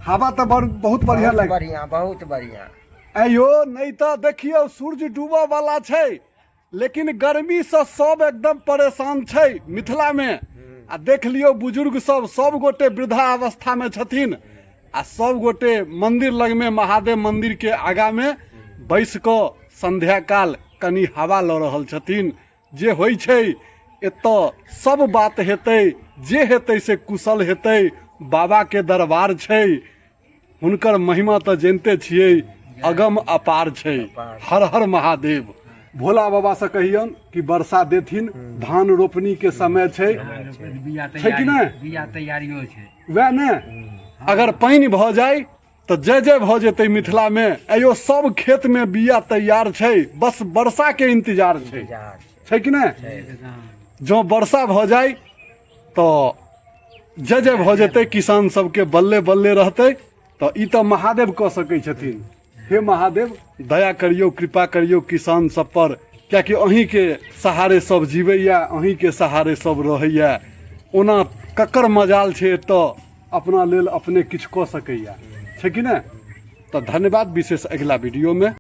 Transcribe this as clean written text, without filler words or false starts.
हवा तो बहुत बढ़िया लगे, बढ़िया, बहुत बढ़िया। अयो नहीं तो देखियो सूरज डूबा वाला छै, लेकिन गर्मी से सब एकदम परेशान छै मिथिला में। आ देख लियो बुजुर्ग सब गोटे वृद्धावस्था में छथिन, आ सब गोटे मंदिर लग में महादेव मंदिर के आगा में बैस क संध्या काल कनी हवा ल रहल छथिन। जे होइ छै एतऽ सब बात हेतै, जे हेतै से कुशल हेतै। बाबा के दरबार छै, हुनकर महिमा तो जानते छियै, अगम अपार छै। हर हर महादेव। भोला बाबा से कहियन कि वर्षा देथिन, धान रोपनी के समय छै कि नहीं? बिया तैयारियो छै वह ने अगर पानी भ जाए तो जय जय भ जेतै मिथिला में। अयो सब खेत में बिया तैयार छै, बस वर्षा के इंतजार छै कि नहीं? जो वर्षा भ जाए तो जय जय भ जेतै, किसान सबके बल्ले बल्ले रहतै। तो ई तो महादेव कह सकै छथिन। हे महादेव दया करियो, कृपा करियो किसान सब पर, कियाकि अहीं के सहारे सब जीवैया, अहीं के सहारे सब रहैया। ओना ककर मजाल छै तो अपना लेल अपने किछु कऽ सकैया, छै कि नहीं? तो धन्यवाद विशेष अगला वीडियो में।